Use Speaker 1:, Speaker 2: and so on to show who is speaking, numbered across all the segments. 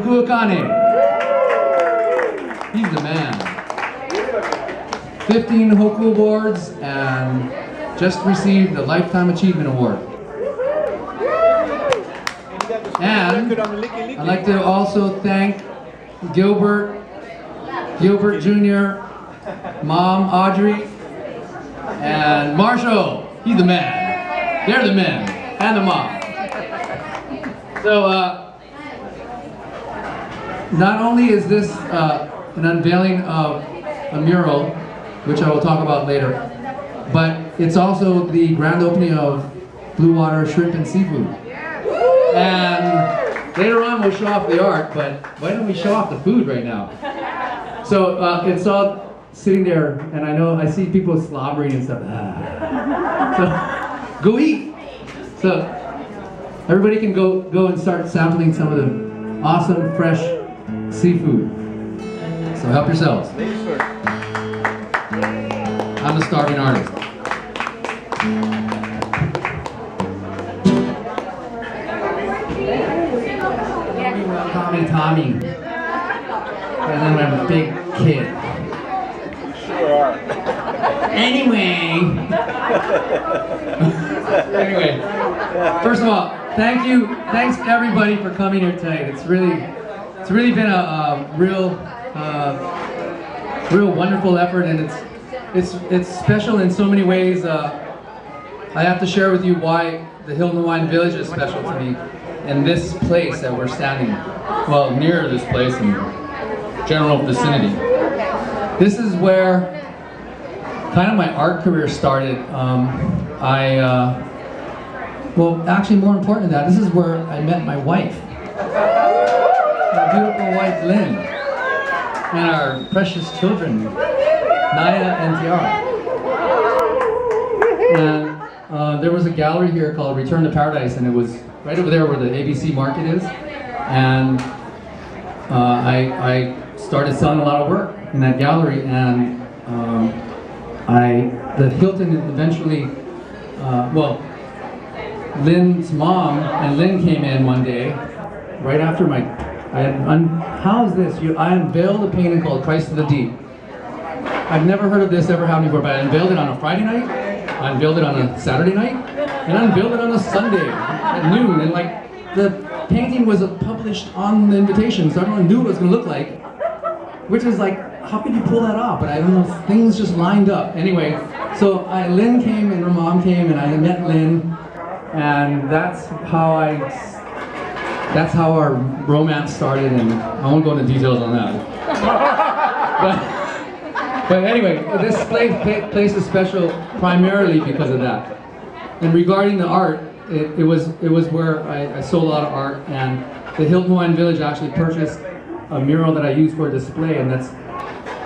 Speaker 1: Kuakane. He's the man. 15 Hoku awards and just received the Lifetime Achievement Award. And I'd like to also thank Gilbert Jr., Mom Audrey, and Marshall. He's the man. They're the men and the mom. So not only is this an unveiling of a mural, which I will talk about later, but it's also the grand opening of Blue Water Shrimp and Seafood. And later on we'll show off the art, but why don't we show off the food right now? So it's all sitting there, and I see people slobbering and stuff. So go eat. So everybody can go and start sampling some of the awesome fresh seafood. So help yourselves. I'm a starving artist. Call me Tommy. And then I'm a big kid.
Speaker 2: You sure are.
Speaker 1: Anyway, first of all, thanks everybody for coming here tonight. It's really been a real wonderful effort, and it's special in so many ways. I have to share with you why the Hilton Hawaiian Village is special to me, and this place that we're standing, well, near this place in general vicinity. This is where kind of my art career started. Well, actually more important than that, this is where I met my wife. My beautiful wife, Lynn, and our precious children, Naya and Tiara. And there was a gallery here called Return to Paradise, and it was right over there where the ABC Market is. And I started selling a lot of work in that gallery, and the Hilton eventually, well, Lynn's mom and Lynn came in one day, right after how's this? I unveiled a painting called Christ of the Deep. I've never heard of this ever happening before, but I unveiled it on a Friday night, I unveiled it on a Saturday night, and I unveiled it on a Sunday at noon, and like, the painting was published on the invitation, so everyone knew what it was going to look like, which is like, how could you pull that off? But I don't know, things just lined up. Anyway, so Lynn came and her mom came, and I met Lynn, and that's how our romance started, and I won't go into details on that. But anyway, this place is special primarily because of that. And regarding the art, it was where I sold a lot of art, and the Hilton Hawaiian Village actually purchased a mural that I use for a display, and that's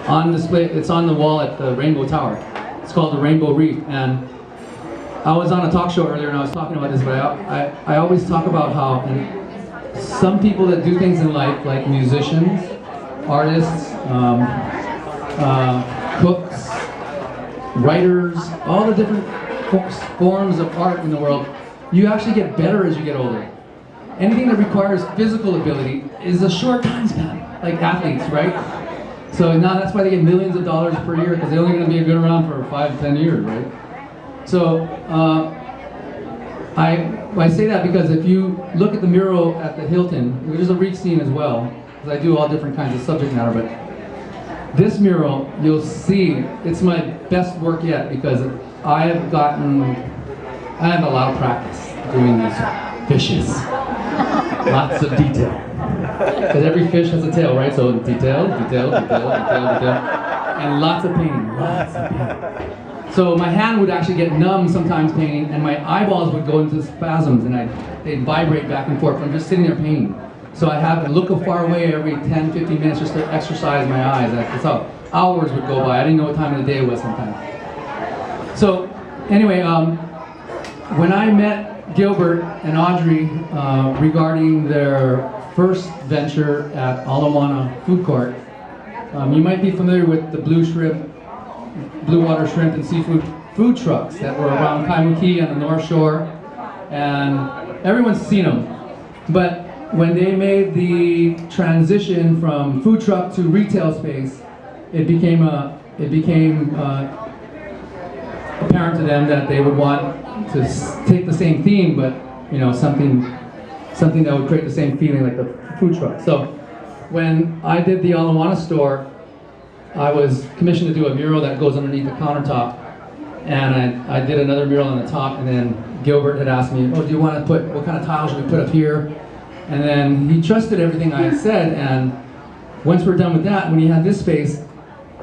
Speaker 1: on display. It's on the wall at the Rainbow Tower. It's called the Rainbow Reef. And I was on a talk show earlier, and I was talking about this, but I always talk about how some people that do things in life, like musicians, artists, cooks, writers, all the different forms of art in the world, you actually get better as you get older. Anything that requires physical ability is a short time span, like athletes, right? So now that's why they get millions of dollars per year, because they're only going to be around for 5 to 10 years, right? So I say that because if you look at the mural at the Hilton, which is a reef scene as well, because I do all different kinds of subject matter, but this mural, you'll see, it's my best work yet, because I have a lot of practice doing these fishes. Lots of detail. Because every fish has a tail, right? So detail, and lots of painting, So my hand would actually get numb sometimes painting, and my eyeballs would go into spasms, and they'd vibrate back and forth from just sitting there painting. So I have to look far away every 10, 15 minutes just to exercise my eyes. That's how hours would go by. I didn't know what time of the day it was sometimes. So anyway, when I met Gilbert and Audrey regarding their first venture at Alamoana Food Court, you might be familiar with the Blue Water Shrimp and Seafood food trucks that were around Kaimuki on the North Shore, and everyone's seen them. But when they made the transition from food truck to retail space, it became apparent to them that they would want to take the same theme, but something that would create the same feeling like the food truck. So when I did the Alawana store, I was commissioned to do a mural that goes underneath the countertop, and I did another mural on the top, and then Gilbert had asked me, oh, do you want to put, what kind of tiles should we put up here? And then he trusted everything I had said, and once we're done with that, when he had this space,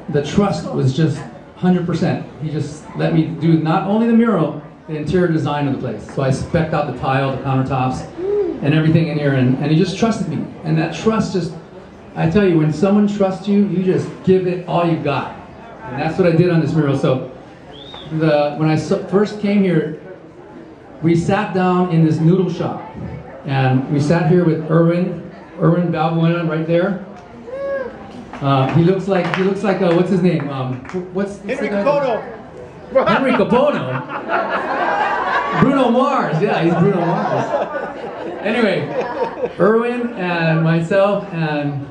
Speaker 1: the trust was just 100%. He just let me do not only the mural, the interior design of the place. So I spec'd out the tile, the countertops, and everything in here, and he just trusted me. And that trust just, I tell you, when someone trusts you, you just give it all you got. And that's what I did on this mural. So when I first came here, we sat down in this noodle shop. And we sat here with Erwin Balbuena right there. He looks like what's his name?
Speaker 2: Henry Capono.
Speaker 1: Henry Capono. Bruno Mars. Yeah, he's Bruno Mars. Anyway, Erwin and myself and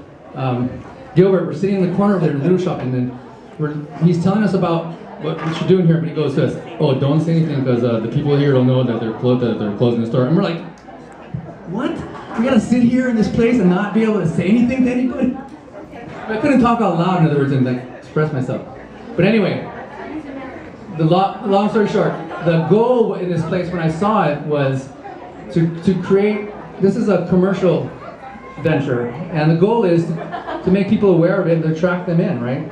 Speaker 1: Gilbert were sitting in the corner of the noodle shop, and then he's telling us about what you're doing here, but he goes to us, "Oh, don't say anything because the people here don't know that they're closing the store." And we're like, "What? We gotta sit here in this place and not be able to say anything to anybody?" I couldn't talk out loud, in other words, and express myself. But anyway, the long story short, the goal in this place when I saw it was to create. This is a commercial venture, and the goal is to make people aware of it and to attract them in, right?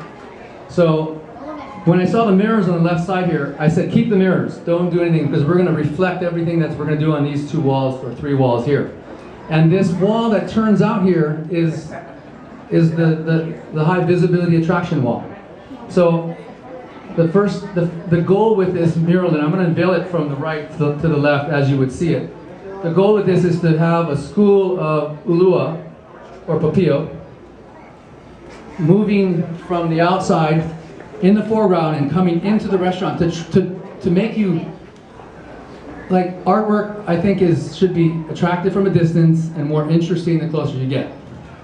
Speaker 1: So when I saw the mirrors on the left side here, I said, keep the mirrors, don't do anything, because we're going to reflect everything that we're going to do on these 2 walls or 3 walls here. And this wall that turns out here is the high visibility attraction wall. So the goal with this mural, and I'm going to unveil it from the right to the left as you would see it. The goal with this is to have a school of Ulua, or Papio, moving from the outside in the foreground and coming into the restaurant to make you, like, artwork I think should be attractive from a distance and more interesting the closer you get,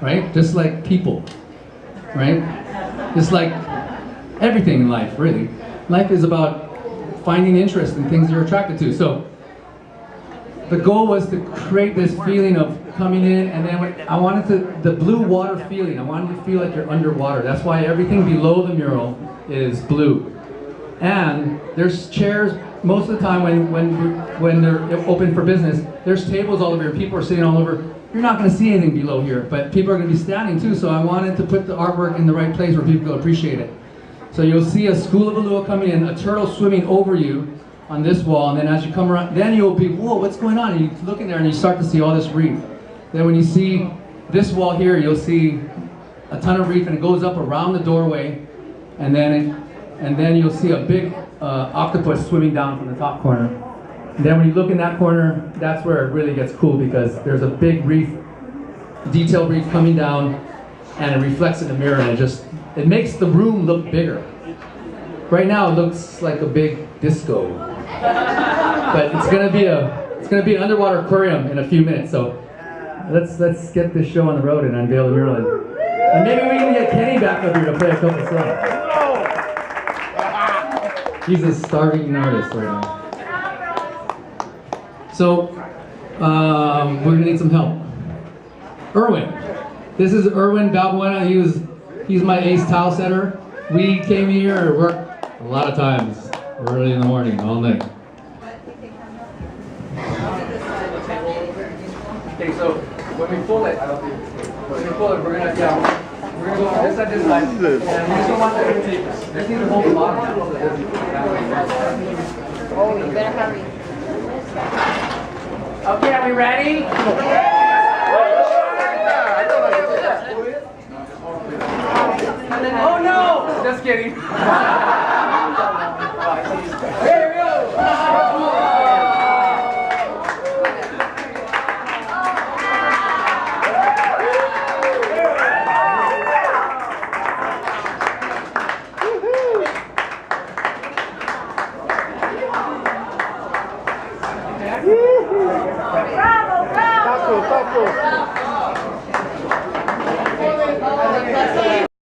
Speaker 1: right? Just like people, right? Just like everything in life, really. Life is about finding interest in things you're attracted to. So the goal was to create this feeling of coming in, and then I wanted the blue water feeling. I wanted to feel like you're underwater. That's why everything below the mural is blue. And there's chairs most of the time when they're open for business. There's tables all over here. People are sitting all over. You're not going to see anything below here, but people are going to be standing too. So I wanted to put the artwork in the right place where people will appreciate it. So you'll see a school of Ulua coming in, a turtle swimming over you on this wall, and then as you come around, then you'll be, whoa, what's going on? And you look in there and you start to see all this reef. Then when you see this wall here, you'll see a ton of reef, and it goes up around the doorway, and then you'll see a big octopus swimming down from the top corner. And then when you look in that corner, that's where it really gets cool, because there's a big reef, detailed reef coming down, and it reflects in the mirror, and it makes the room look bigger. Right now it looks like a big disco, but it's gonna be an underwater aquarium in a few minutes. So let's get this show on the road and unveil the mural, and maybe we can get Kenny back up here to play a couple songs. He's a starving artist right now. So we're gonna need some help. Erwin, this is Erwin Balbuena. He's my ace towel setter. We came here and worked a lot of times, early in the morning, all night. Okay, so when we pull it, we're gonna go on this side, and we just don't want that to take us. Just need to hold the bottom.
Speaker 3: Oh, you better hurry.
Speaker 1: Okay, are we ready? Oh no! Just kidding.